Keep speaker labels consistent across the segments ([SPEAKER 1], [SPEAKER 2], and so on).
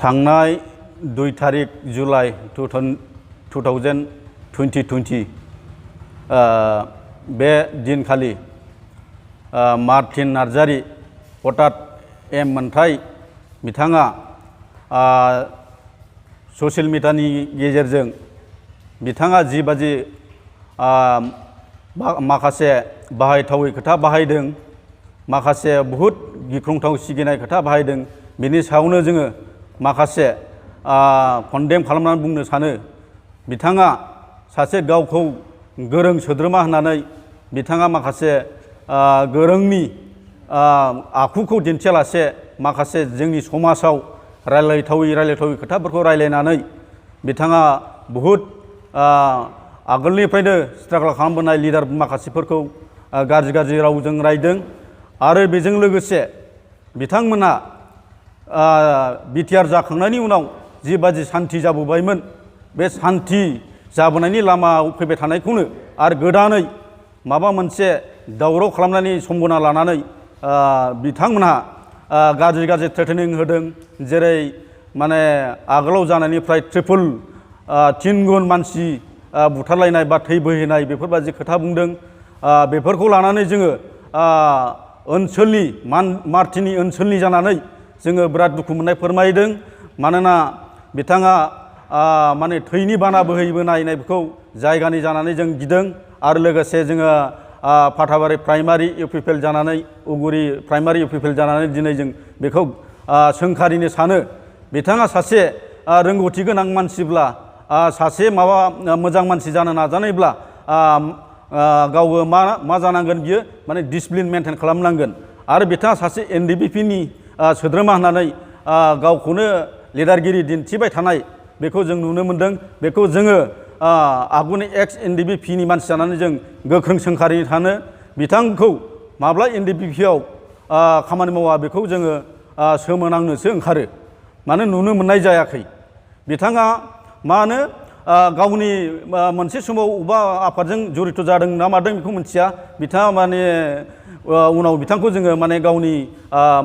[SPEAKER 1] थांनाय 2 तारिख जुलाइ 2020 बे दिनखालि मार्टिन नार्जारी हठात एम मोन्थाय बिथाङा ससियेल मिडियानि गेजेरजों बिथाङा जिबादि माखासे बाहायथावै खोथा बाहायदों, माखासे बहुद गिख्रंथाव सिगिनाय खोथा बाहायदों, बिनि सायावनो जोङो माखासे कन्डेम खालामनानै बुंनो सानो। बिथाङा सासे गावखौ गोरों सोद्रोमा होननानै बिथाङा माखासे गोरोंनि आखुखौ दिन्थियालासे माखासे जोंनि समाजाव रायलायथावै खोथाफोरखौ रायलायनानै बिथाङा बहुद आगोलनिफ्रायनो स्ट्रागल खालामबोनाय लिडार माखासेफोरखौ गाज्रि रावजों रायदों। आरो बेजों लोगोसे बिथांमोना बिटिआर जाखांनायनि उनाव जिबादि सान्थि जाबोबायमोन, बे सान्थि जाबोनायनि लामायाव फैबाय थानायखौनो आरो गोदानै माबा मोनसे दावराव खालामनायनि सम्भावना लानानै बिथांमोनहा गाज्रि थ्रेटेनिं होदों। जेरै माने आगोलाव जानायनिफ्राय ट्रिपल 3 गुन मानसि बुथारलायनाय बा थै बोहैनाय बेफोरबायदि खोथा बुंदों। बेफोरखौ लानानै जोङो ओनसोलनि मार्टिननि ओनसोलनि जानानै जोङो बिराद दुखु मोननाय फोरमायदों। मानोना बिथाङा माने थैनि बाना बोहैबोनायखौ जायगानि जानानै जों गिदों। आरो लोगोसे जोङो फाथाबारि प्राइमारि इउपिपिएल जानानै, उगुरि प्राइमारि इउपिपिएल जानानै दिनै जों बेखौ सोंखारिनो सानो। बिथाङा सासे रोंगौथि गोनां मानसिब्ला, सासे मोजां मानसि जानो नाजानायब्ला गावबो मा जानांगोन, बियो माने डिसिप्लिन मेनटेन खालामनांगोन। आरो बिथाङा सासे एनडिपिपिनि सोद्रोमा होननानै गावखौनो लिडारगिरि दिन्थिबाय थानाय बेखौ जों नुनो मोनदों। बेखौ जोङो आगुनि एक्स एनडिपिपिनि मानसि जानानै जों गोख्रों सोंखारिनो सानो। बिथांखौ माब्ला एनडिपिपिआव खामानि मावा बेखौ जोङो सोमोनांनोसो ओंखारो। मानो नुनो मोननाय जायाखै। बिथाङा मानो गावनि मोनसे समाव अबेबा आफादजों जड़ित जादों ना मादों बेखौ मिथिया। बिथाङा माने उनाव बिथांखौ जोङो माने गावनि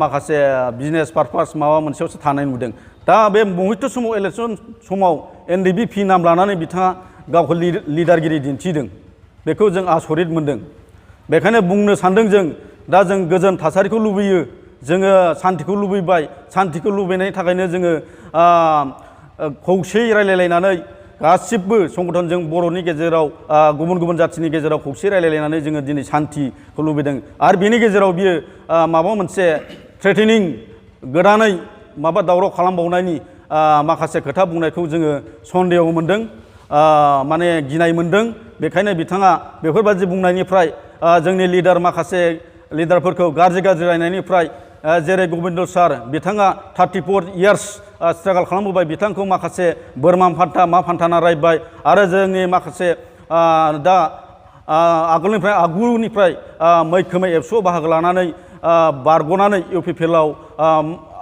[SPEAKER 1] माखासे बिजनेस पारपास माबा मोनसेयावसो थानाय नुदों। दा बे मुहित समाव इलेक्सन समाव एनडिपिपि नाम लानानै बिथाङा गावखौ लिडारगिरि दिन्थिदों। बेखौ जों आसरित मोनदों। बेखायनो बुंनो सानदों जों दा जों गोजोन थासारिखौ लुबैयो, जोङो सान्तिखौ लुबैबाय। सान्तिखौ लुबैनायनि थाखायनो जोङो खौसेयै रायलायलायनानै गासिबो संगठनजों बर'नि गेजेराव गुबुन जाथिनि गेजेराव खौसे रायलायलायनानै जोङो दिनै सान्तिखौ लुबैदों। आरो बेनि गेजेराव बियो माबा मोनसे थ्रेटेनिं गोदानै माबा दावराव खालामबावनायनि माखासे खोथा बुंनायखौ जोङो सन्देह मोनदों, माने गिनाय मोनदों। बेखायनो बिथाङा बेफोरबादि बुंनायनिफ्राय जोंनि माखासे लिडारफोरखौ गाज्रि रायनायनिफ्राय, जेरै गबिन्द सार बिथाङा 34 इयार्स स्ट्रागल खालामबोबाय, बिथांखौ माखासे बोरमा फान्था मा फान्थाना रायबाय। आरो जोंनि माखासे दा आगुनिफ्राय मैखोमै एबसुआव बाहागो लानानै बारग'नानै इउपिपिएलआव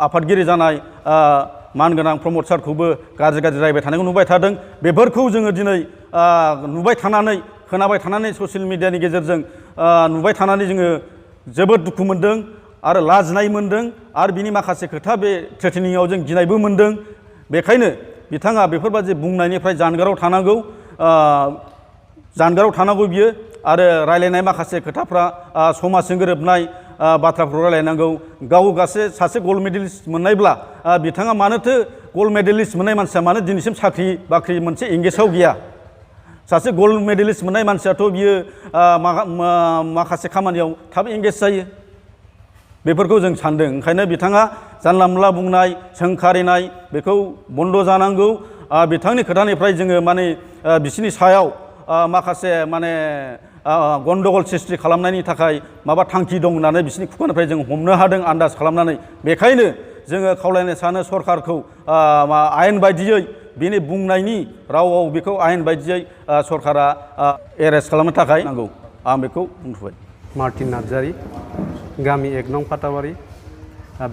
[SPEAKER 1] आफादगिरि जानाय मानगोनां प्रमद सारखौबो गाज्रि रायबाय थानायखौ नुबाय थादों। बेफोरखौ जोङो दिनै नुबाय थानानै, खोनाबाय थानानै, ससियेल मिडियानि गेजेरजों नुबाय थानानै जोङो जोबोद दुखु मोनदों आरो लाजिनाय मोनदों। आरो बिनि माखासे खोथा बे थ्रेटेनिंआव जों गिनायबो मोनदों। बेखायनो बिथाङा बेफोरबादि बुंनायनिफ्राय जानगाराव थानांगौ बियो। आरो रायलायनाय माखासे खोथाफ्रा समाजजों गोरोबनाय बाथ्राफोरखौ रायलायनांगौ। गाव सासे गल्ड मेडेलिस्ट मोननायब्ला बिथाङा मानोथो गल्ड मेडेलिस्ट मोननाय मानसिया मानो दिनैसिम साख्रि बाख्रि मोनसे एंगेजआव गैया? सासे गल्ड मेडेलिस्ट मोननाय मानसियाथ' बियो माखासे खामानियाव थाब एंगेज जायो। बेफोरखौ जों सानदों। ओंखायनो बिथाङा जानला मोनला बुंनाय, सोंखारिनाय बेखौ बन्द' जानांगौ। बिथांनि खोथानिफ्राय जोङो माने बिसोरनि सायाव माखासे माने गन्दगल सृष्टि खालामनायनि थाखाय माबा थांखि दं होननानै बिसोरनि खुगानिफ्राय जों हमनो हादों आन्दाज खालामनानै। बेखायनो जोङो खावलायनो सानो सरकारखौ आयेन बायदियै बिनि बुंनायनि रावाव बेखौ आयेन बायदियै सरकारा एरेस्ट खालामनो थाखाय नांगौ। आं बेखौ बुंथ'बाय।
[SPEAKER 2] मार्टिन नार्जारी, गामि 1 नं फाथाबारि,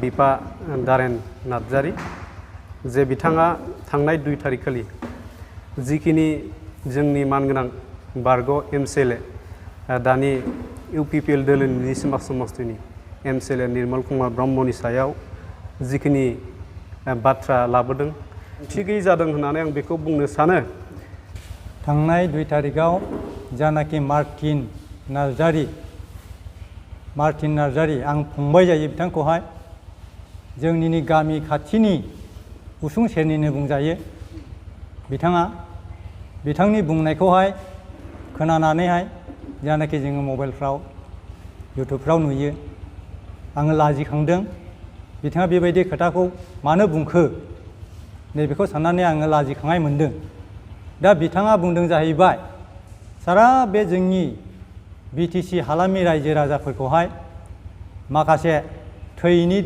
[SPEAKER 2] बिफा दारेन नार्जारी, जे बिथाङा थांनाय 2 तारिखखालि जिखिनि जोंनि मानगोनां बारग' MCLA दानि इउपिपिएल दोलोनि निसिमा समस्तिनि MCLA निर्मल कुमार ब्रह्मनि सायाव जिखिनि बाथ्रा लाबोदों थिगै जादों होननानै आं बेखौ बुंनो सानो।
[SPEAKER 3] थांनाय 2 तारिखआव जानाखि मार्टिन नार्जारी आं फंबाय जायो बिथांखौहाय जोंनिनो गामि खाथिनि उसुं सेरनिनो बुंजायो। बिथांनि बुंनायखौहाय खोनानानैहाय जानाखि जोङो मबाइलफ्राव इउटुबफ्राव नुयो आङो लाजिखांदों। बिथाङा बेबायदि खोथाखौ मानो बुंखो नैबेखौ साननानै आङो लाजिखांनाय मोनदों। दा बिथाङा बुंदों जाहैबाय सारा बे जोंनि BTC हालामनि रायजो राजाफोरखौहाय माखासे थैनि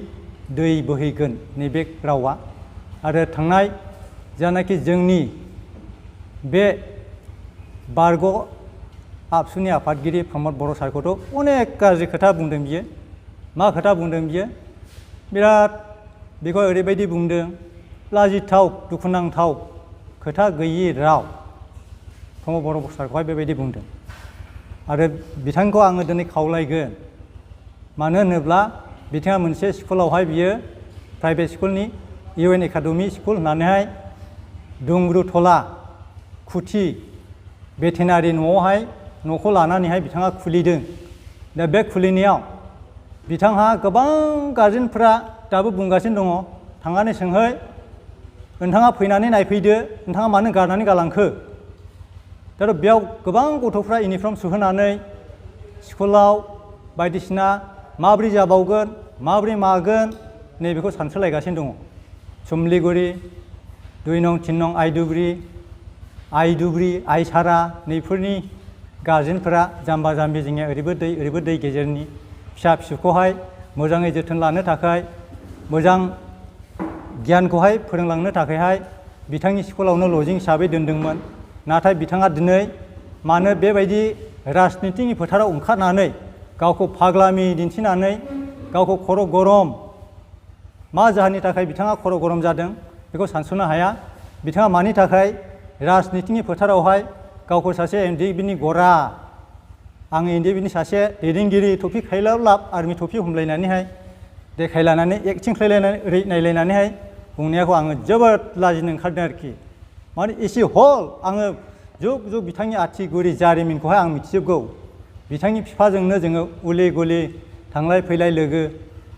[SPEAKER 3] दै बोहैगोन नैबे रावा आरो थांनाय जानाखि जोंनि बे बारग' आबसुनि आफादगिरि प्रमद बर' सारखौथ' अनेक गाज्रि खोथा बुंदों बियो। मा खोथा बुंदों बियो बिराद बेखौ ओरैबायदि बुंदों लाजिथाव दुखुनांथाव खोथा गैयि राव प्रमद बर' सारखौहाय बेबायदि बुंदों। आरो बिथांखौ आङो दिनै खावलायगोन मानो होनोब्ला बिथाङा मोनसे स्कुलावहाय बियो प्राइभेट स्कुलनि UN एकाडेमि स्कुल होननानैहाय दुंग्रुथला खुथि भेटेनारि न'आवहाय न'खौ लानानैहाय बिथाङा खुलिदों। दा बे खुलिनायाव बिथांहा गोबां गारजेनफ्रा दाबो बुंगासिनो दङ थांनानै सोंहै नोंथाङा फैनानै नायफैदो नोंथाङा मानो गारनानै गालांखो। दा बेयाव गोबां गथ'फ्रा इउनिफर्म सुहोनानै स्कुलाव बायदिसिना माब्रै जाबावगोन माब्रै मागोन नैबेखौ सानसोलायगासिनो दङ। सुमलिगुरि 2 नं 3 नं आइदुब्रि आइसारा नैफोरनि गारजेनफोरा जाम्बा जाम्बि जोंनिया ओरैबो दै गेजेरनि फिसा फिसौखौहाय मोजाङै जोथोन लानो थाखाय मोजां गियानखौहाय फोरोंलांनो थाखायहाय बिथांनि स्कुलावनो लजिं हिसाबै दोनदोंमोन। नाथाय बिथाङा दिनै मानो बेबायदि राजनितिनि फोथाराव ओंखारनानै गावखौ फाग्लामि दिन्थिनानै गावखौ खर' गरम मा जाहोननि थाखाय बिथाङा खर' गरम जादों बेखौ सानस'नो हाया। बिथाङा मानि थाखाय राजनितिनि फोथारावहाय गावखौ सासे NDPनि गरा आङो NDPनि सासे दैदेनगिरि टफि खायलाव लाब आर्मि टफि हमलायनानैहाय देखायलायनानै एक्टिं खालायलायनानै ओरै नायलायनानैहाय बुंनायखौ आङो जोबोद लाजिनो ओंखारदों आरोखि। माने एसे हल आङो जुग जुग बिथांनि आथिगुरि जारिमिनखौहाय आं मिथिजोबगौ। बिथांनि बिफाजोंनो जोङो उले गुलि थांलाय फैलाय लोगो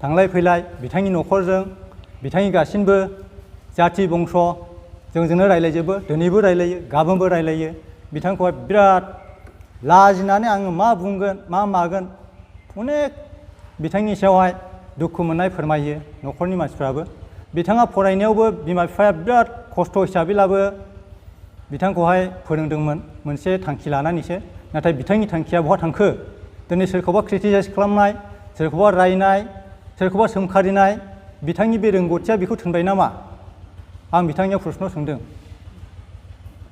[SPEAKER 3] थांलाय फैलाय बिथांनि न'खरजों बिथांनि गासिनबो जाथि बंस' जोंजोंनो रायलायजोबो दिनैबो रायलायो गाबोनबो रायलायो। बिथांखौहाय बिराद लाजिनानै आङो मा बुंगोन मा मागोन अनेक बिथांनि सायावहाय दुखु मोननाय फोरमायो न'खरनि मानसिफ्राबो। बिथाङा फरायनायावबो बिमा बिफाया बिराद खस्थ' हिसाबैब्लाबो बिथांखौहाय फोरोंदोंमोन मोनसे थांखि लानानैसो। नाथाय बिथांनि थांखिया बहा थांखो दिनै सोरखौबा क्रिटिसाइज खालामनाय सोरखौबा रायनाय सोरखौबा सोंखारिनाय बिथांनि बे रोंगौथिया बेखौ थोनबाय नामा आं बिथांनियाव प्रश्न सोंदों।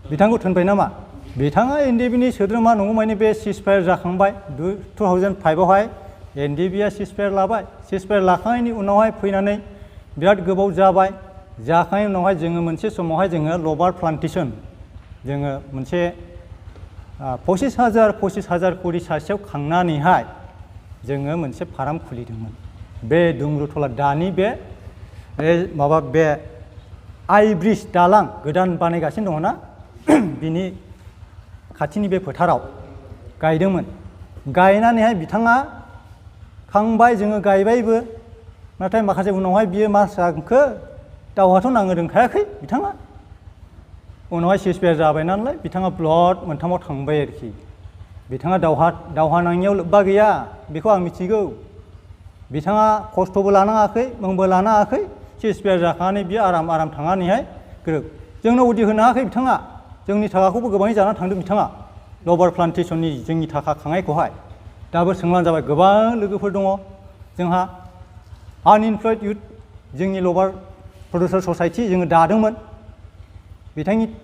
[SPEAKER 3] बिथांखौ थोनबाय नामा बिथाङा NDPनि सोद्रोमा नंगौमानि बे सिजफायार जाखांबाय 2005आवहाय NDPआ सिजफायार लाबाय। सिजफायार लाखांनायनि उनावहाय फैनानै बिराद गोबाव जाबाय जाखांनायनि उनावहाय जोङो मोनसे समावहाय जोङो लबार प्लान्टेसन जोङो मोनसे 25,000 करि सासेयाव खांनानैहाय जोङो मोनसे फार्म खुलिदोंमोन। बे दुंग्रुथला दानि बे आइ ब्रिज दालां गोदान बानायगासिनो दङ ना बिनि खाथिनि बे फोथाराव गायदोंमोन। गायनानैहाय बिथाङा खांबाय जोङो गायबायबो नाथाय माखासे उनावहाय बियो मा जाखो दावहाथ' नांनो रोंखायाखै बिथाङा। उनावहाय सिजफायार जाबाय नालाय बिथाङा ब्लड मोनथामाव थांबाय आरोखि। बिथाङा दावहा नांनायाव लोब्बा गैया बेखौ आं मिथिगौ। बिथाङा खस्थ'बो लानाङाखै मुंबो लानाङाखै सिजफायार जाखांनानै बियो आराम थांनानैहाय ग्रोब जोंनो उदि होनो हायाखै बिथाङा। जोंनि थाखाखौबो गोबाङै जानानै थांदों बिथाङा लबार प्लान्टेसननि जोंनि थाखा खांनायखौहाय। दाबो सोंलां जाबाय गोबां लोगोफोर दङ जोंहा आनइमप्लयड इउथ जोंनि लबार प्रडिउसार ससाइटि जोङो दादोंमोन।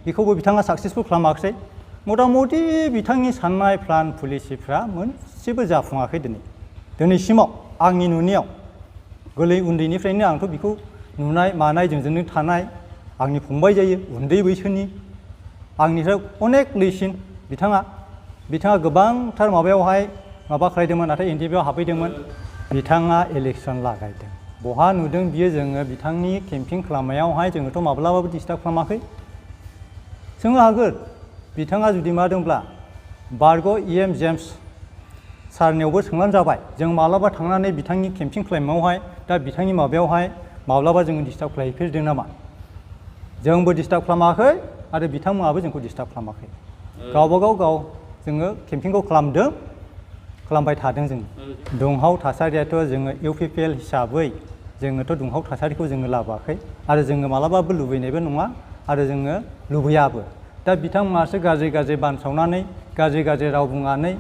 [SPEAKER 3] बेखौबो बिथाङा साक्सेसफुल खालामाखिसै। मथा मथि बिथांनि साननाय प्लान पलिसिफ्रा मोनसेबो जाफुङाखै दिनैसिमाव आंनि नुनायाव। गोरलै उन्दैनिफ्रायनो आंथ' बेखौ नुनाय मानाय जोंजोंनो थानाय आंनि फंबाय जायो उन्दै बैसोनि आंनिफ्राय अनेक लैसिन बिथाङा गोबांथार माबायावहाय माबा खालायदोंमोन नाथाय NDPआव हाबफैदोंमोन। बिथाङा इलेक्सन लागायदों बहा नुदों बियो जोङो बिथांनि केम्पिं खालामनायावहाय जोङोथ' माब्लाबाबो डिस्टार्ब खालामाखै सोंनो हागोन बिथाङा जुदि मा दंब्ला बारग' EM जेम्स सारनियावबो सोंनानै जाबाय जों माब्लाबा थांनानै बिथांनि केम्पिं खालामनायावहाय दा बिथांनि माबायावहाय माब्लाबा जोङो डिस्टार्ब खालामफेरदों नामा जोंबो डिस्टार्ब खालामाखै आरो बिथांमोनाबो जोंखौ डिस्टार्ब खालामाखै गावबागाव जोङो केम्पिंखौ खालामबाय थादों जों दुंहाव थासारियाथ' जोङो UPPL हिसाबै जोङोथ' दुंहाव थासारिखौ जोङो लाबोआखै आरो जोङो मालाबाबो लुबैनायबो नङा आरो जोङो लुबैयाबो दा बिथांमोनासो गाज्रि बानसावनानै गाज्रि राव बुंनानै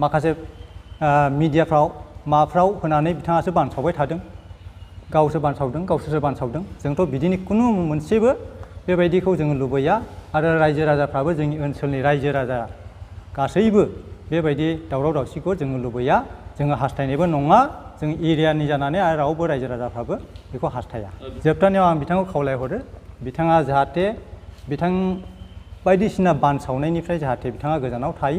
[SPEAKER 3] माखासे मिडियाफ्राव माफ्राव होनानै बिथाङासो बानसावबाय थादों गावसोरसो बानसावदों जोंथ' बिदिनि खुनु मोनसेबो बेबायदिखौ जोङो लुबैया आरो रायजो राजाफ्राबो जोंनि ओनसोलनि रायजो राजा गासैबो बेबायदि दावराव दावसिखौ जोङो लुबैया जोङो हास्थायनायबो नङा जों एरियानि जानानै आरो रावबो रायजो राजाफ्राबो बेखौ हास्थाया जोबथारनायाव आं बिथांखौ खावलायहरो बिथाङा जाहाथे बिथां बायदिसिना बानसावनायनिफ्राय जाहाथे बिथाङा गोजानाव थायो